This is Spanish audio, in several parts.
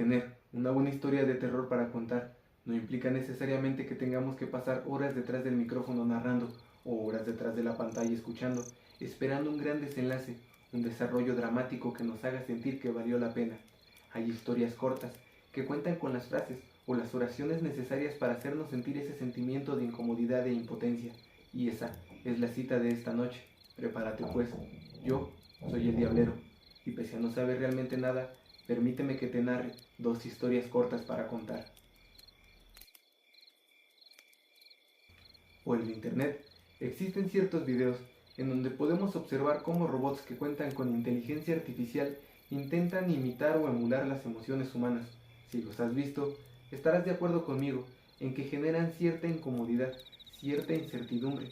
Tener una buena historia de terror para contar no implica necesariamente que tengamos que pasar horas detrás del micrófono narrando o horas detrás de la pantalla escuchando, esperando un gran desenlace, un desarrollo dramático que nos haga sentir que valió la pena. Hay historias cortas que cuentan con las frases o las oraciones necesarias para hacernos sentir ese sentimiento de incomodidad e impotencia. Y esa es la cita de esta noche. Prepárate pues, yo soy el Diablero, y pese a no saber realmente nada, permíteme que te narre dos historias cortas para contar. Por el internet existen ciertos videos en donde podemos observar cómo robots que cuentan con inteligencia artificial intentan imitar o emular las emociones humanas. Si los has visto, estarás de acuerdo conmigo en que generan cierta incomodidad, cierta incertidumbre.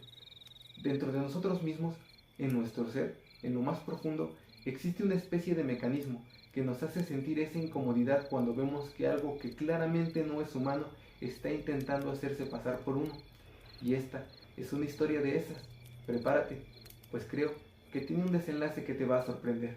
Dentro de nosotros mismos, en nuestro ser, en lo más profundo, existe una especie de mecanismo que nos hace sentir esa incomodidad cuando vemos que algo que claramente no es humano está intentando hacerse pasar por uno. Y esta es una historia de esas. Prepárate, pues creo que tiene un desenlace que te va a sorprender.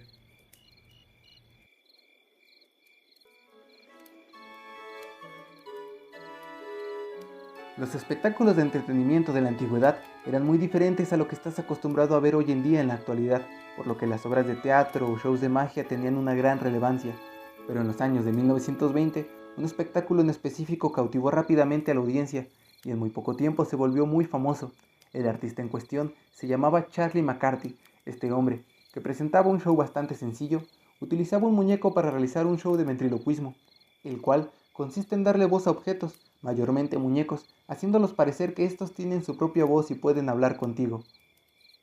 Los espectáculos de entretenimiento de la antigüedad eran muy diferentes a lo que estás acostumbrado a ver hoy en día en la actualidad, por lo que las obras de teatro o shows de magia tenían una gran relevancia. Pero en los años de 1920, un espectáculo en específico cautivó rápidamente a la audiencia y en muy poco tiempo se volvió muy famoso. El artista en cuestión se llamaba Charlie McCarthy. Este hombre, que presentaba un show bastante sencillo, utilizaba un muñeco para realizar un show de ventriloquismo, el cual consiste en darle voz a objetos, mayormente muñecos, haciéndolos parecer que estos tienen su propia voz y pueden hablar contigo.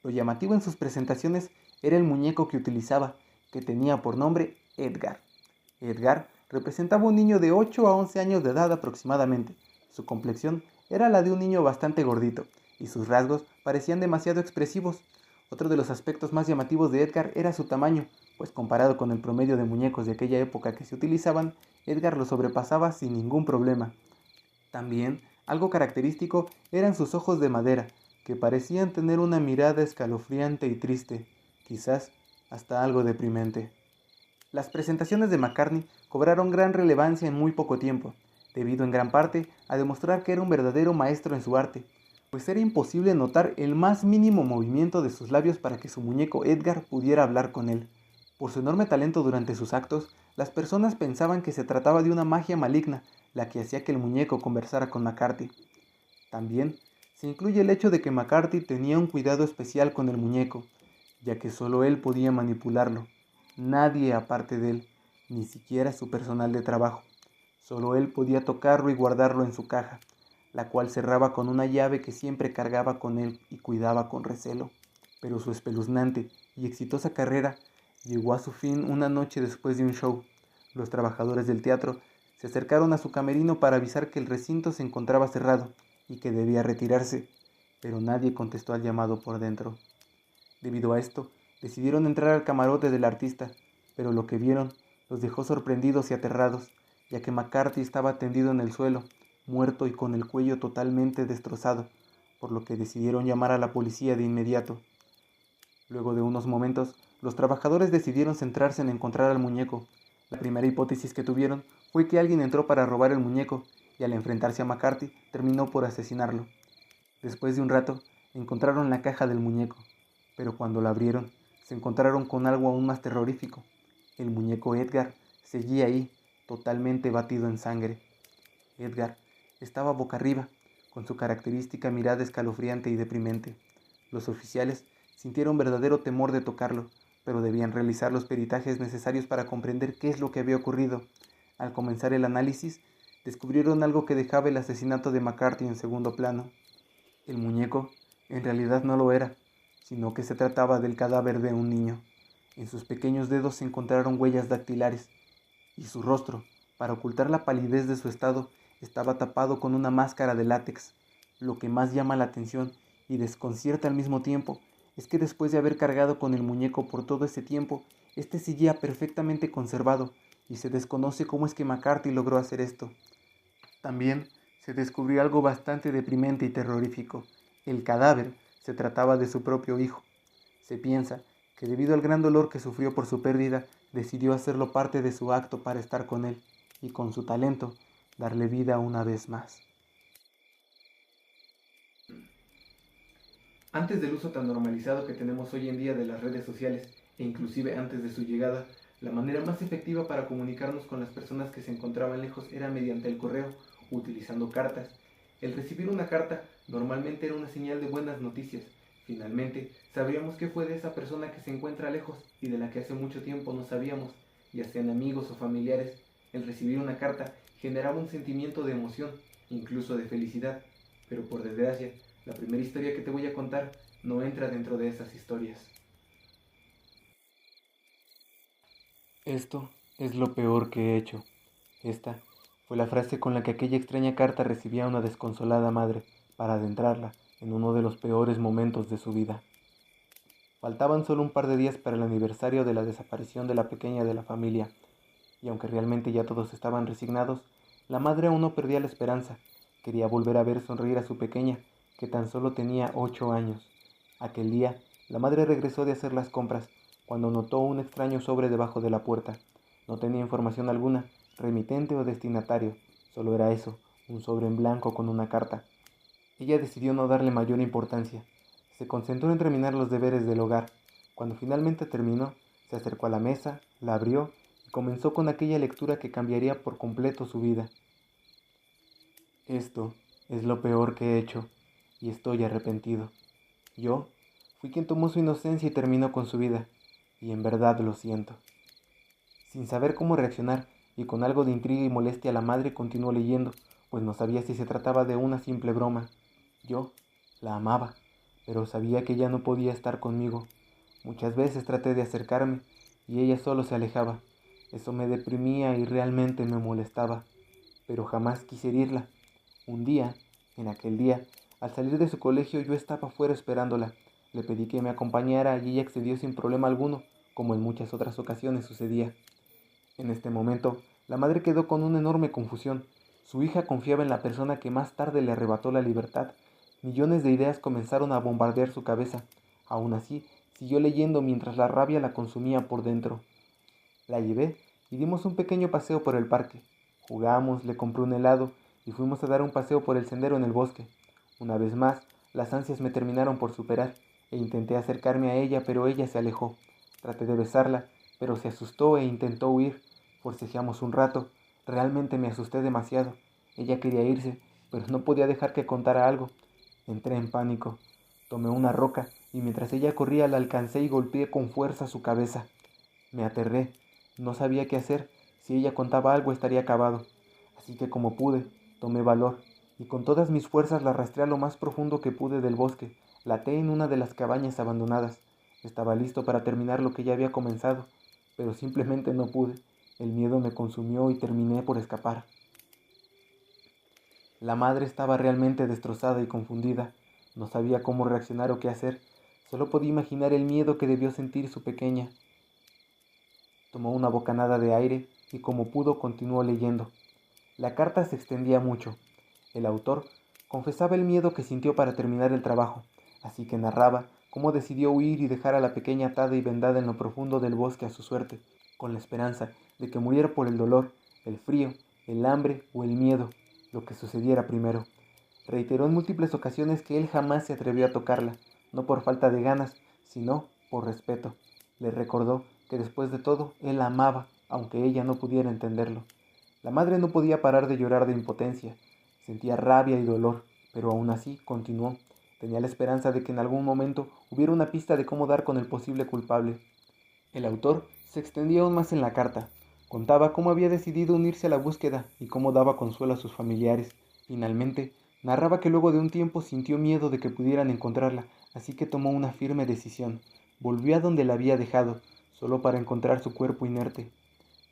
Lo llamativo en sus presentaciones era el muñeco que utilizaba, que tenía por nombre Edgar. Edgar representaba un niño de 8 a 11 años de edad aproximadamente. Su complexión era la de un niño bastante gordito, y sus rasgos parecían demasiado expresivos. Otro de los aspectos más llamativos de Edgar era su tamaño, pues comparado con el promedio de muñecos de aquella época que se utilizaban, Edgar lo sobrepasaba sin ningún problema. También, algo característico eran sus ojos de madera, que parecían tener una mirada escalofriante y triste, quizás hasta algo deprimente. Las presentaciones de McCartney cobraron gran relevancia en muy poco tiempo, debido en gran parte a demostrar que era un verdadero maestro en su arte, pues era imposible notar el más mínimo movimiento de sus labios para que su muñeco Edgar pudiera hablar con él. Por su enorme talento durante sus actos, las personas pensaban que se trataba de una magia maligna, la que hacía que el muñeco conversara con McCarthy. También se incluye el hecho de que McCarthy tenía un cuidado especial con el muñeco, ya que solo él podía manipularlo, nadie aparte de él, ni siquiera su personal de trabajo. Solo él podía tocarlo y guardarlo en su caja, la cual cerraba con una llave que siempre cargaba con él y cuidaba con recelo. Pero su espeluznante y exitosa carrera llegó a su fin una noche después de un show. Los trabajadores del teatro se acercaron a su camerino para avisar que el recinto se encontraba cerrado y que debía retirarse, pero nadie contestó al llamado por dentro. Debido a esto, decidieron entrar al camarote del artista, pero lo que vieron los dejó sorprendidos y aterrados, ya que McCarthy estaba tendido en el suelo, muerto y con el cuello totalmente destrozado, por lo que decidieron llamar a la policía de inmediato. Luego de unos momentos, los trabajadores decidieron centrarse en encontrar al muñeco. La primera hipótesis que tuvieron fue que alguien entró para robar el muñeco y al enfrentarse a McCarthy terminó por asesinarlo. Después de un rato, encontraron la caja del muñeco, pero cuando la abrieron, se encontraron con algo aún más terrorífico. El muñeco Edgar seguía ahí, totalmente batido en sangre. Edgar estaba boca arriba, con su característica mirada escalofriante y deprimente. Los oficiales sintieron verdadero temor de tocarlo, pero debían realizar los peritajes necesarios para comprender qué es lo que había ocurrido. Al comenzar el análisis, descubrieron algo que dejaba el asesinato de McCarthy en segundo plano. El muñeco en realidad no lo era, sino que se trataba del cadáver de un niño. En sus pequeños dedos se encontraron huellas dactilares, y su rostro, para ocultar la palidez de su estado, estaba tapado con una máscara de látex. Lo que más llama la atención y desconcierta al mismo tiempo es que después de haber cargado con el muñeco por todo ese tiempo, este seguía perfectamente conservado, y se desconoce cómo es que McCarthy logró hacer esto. También se descubrió algo bastante deprimente y terrorífico. El cadáver se trataba de su propio hijo. Se piensa que debido al gran dolor que sufrió por su pérdida, decidió hacerlo parte de su acto para estar con él, y con su talento darle vida una vez más. Antes del uso tan normalizado que tenemos hoy en día de las redes sociales, e inclusive antes de su llegada, la manera más efectiva para comunicarnos con las personas que se encontraban lejos era mediante el correo, utilizando cartas. El recibir una carta normalmente era una señal de buenas noticias. Finalmente, sabríamos qué fue de esa persona que se encuentra lejos y de la que hace mucho tiempo no sabíamos, ya sean amigos o familiares. El recibir una carta generaba un sentimiento de emoción, incluso de felicidad, pero por desgracia, la primera historia que te voy a contar no entra dentro de esas historias. Esto es lo peor que he hecho. Esta fue la frase con la que aquella extraña carta recibía a una desconsolada madre para adentrarla en uno de los peores momentos de su vida. Faltaban solo un par de días para el aniversario de la desaparición de la pequeña de la familia, y aunque realmente ya todos estaban resignados, la madre aún no perdía la esperanza. Quería volver a ver sonreír a su pequeña, que tan solo tenía 8 años. Aquel día, la madre regresó de hacer las compras, cuando notó un extraño sobre debajo de la puerta. No tenía información alguna, remitente o destinatario, solo era eso, un sobre en blanco con una carta. Ella decidió no darle mayor importancia. Se concentró en terminar los deberes del hogar. Cuando finalmente terminó, se acercó a la mesa, la abrió y comenzó con aquella lectura que cambiaría por completo su vida. Esto es lo peor que he hecho y estoy arrepentido. Yo fui quien tomó su inocencia y terminó con su vida, y en verdad lo siento. Sin saber cómo reaccionar y con algo de intriga y molestia, la madre continuó leyendo, pues no sabía si se trataba de una simple broma. Yo la amaba, pero sabía que ella no podía estar conmigo. Muchas veces traté de acercarme y ella solo se alejaba. Eso me deprimía y realmente me molestaba, pero jamás quise herirla. Un día, en aquel día, al salir de su colegio yo estaba fuera esperándola. Le pedí que me acompañara y ella accedió sin problema alguno, como en muchas otras ocasiones sucedía. En este momento, la madre quedó con una enorme confusión. Su hija confiaba en la persona que más tarde le arrebató la libertad. Millones de ideas comenzaron a bombardear su cabeza. Aún así, siguió leyendo mientras la rabia la consumía por dentro. La llevé y dimos un pequeño paseo por el parque. Jugamos, le compré un helado y fuimos a dar un paseo por el sendero en el bosque. Una vez más, las ansias me terminaron por superar e intenté acercarme a ella, pero ella se alejó. Traté de besarla, pero se asustó e intentó huir. Forcejeamos un rato. Realmente me asusté demasiado. Ella quería irse, pero no podía dejar que contara algo. Entré en pánico. Tomé una roca y mientras ella corría la alcancé y golpeé con fuerza su cabeza. Me aterré. No sabía qué hacer. Si ella contaba algo estaría acabado. Así que como pude, tomé valor y con todas mis fuerzas la arrastré a lo más profundo que pude del bosque. La até en una de las cabañas abandonadas. Estaba listo para terminar lo que ya había comenzado, pero simplemente no pude. El miedo me consumió y terminé por escapar. La madre estaba realmente destrozada y confundida. No sabía cómo reaccionar o qué hacer. Solo podía imaginar el miedo que debió sentir su pequeña. Tomó una bocanada de aire y como pudo continuó leyendo. La carta se extendía mucho. El autor confesaba el miedo que sintió para terminar el trabajo, así que narraba cómo decidió huir y dejar a la pequeña atada y vendada en lo profundo del bosque a su suerte, con la esperanza de que muriera por el dolor, el frío, el hambre o el miedo, lo que sucediera primero. Reiteró en múltiples ocasiones que él jamás se atrevió a tocarla, no por falta de ganas, sino por respeto. Le recordó que después de todo él la amaba, aunque ella no pudiera entenderlo. La madre no podía parar de llorar de impotencia. Sentía rabia y dolor, pero aún así continuó. Tenía la esperanza de que en algún momento hubiera una pista de cómo dar con el posible culpable. El autor se extendía aún más en la carta. Contaba cómo había decidido unirse a la búsqueda y cómo daba consuelo a sus familiares. Finalmente, narraba que luego de un tiempo sintió miedo de que pudieran encontrarla, así que tomó una firme decisión. Volvió a donde la había dejado, solo para encontrar su cuerpo inerte.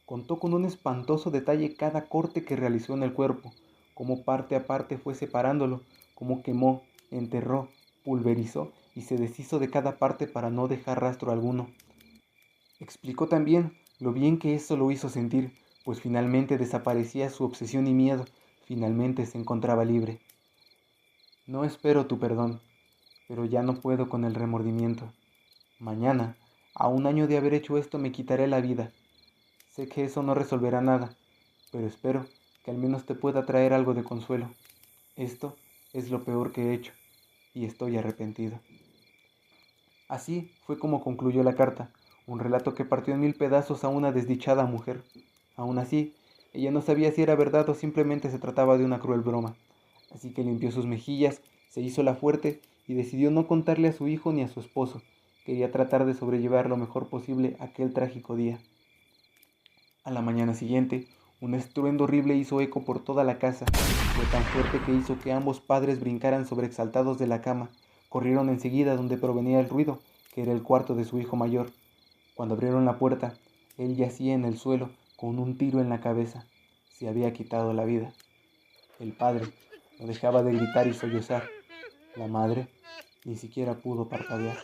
Contó con un espantoso detalle cada corte que realizó en el cuerpo, cómo parte a parte fue separándolo, cómo quemó, enterró, pulverizó y se deshizo de cada parte para no dejar rastro alguno. Explicó también lo bien que eso lo hizo sentir, pues finalmente desaparecía su obsesión y miedo, finalmente se encontraba libre. No espero tu perdón, pero ya no puedo con el remordimiento. Mañana, a un año de haber hecho esto, me quitaré la vida. Sé que eso no resolverá nada, pero espero que al menos te pueda traer algo de consuelo. Esto es lo peor que he hecho, y estoy arrepentido. Así fue como concluyó la carta, un relato que partió en mil pedazos a una desdichada mujer. Aún así, ella no sabía si era verdad o simplemente se trataba de una cruel broma, así que limpió sus mejillas, se hizo la fuerte y decidió no contarle a su hijo ni a su esposo. Quería tratar de sobrellevar lo mejor posible aquel trágico día. A la mañana siguiente, un estruendo horrible hizo eco por toda la casa. Fue tan fuerte que hizo que ambos padres brincaran sobreexaltados de la cama. Corrieron enseguida donde provenía el ruido, que era el cuarto de su hijo mayor. Cuando abrieron la puerta, él yacía en el suelo con un tiro en la cabeza. Se había quitado la vida. El padre no dejaba de gritar y sollozar. La madre ni siquiera pudo parpadear.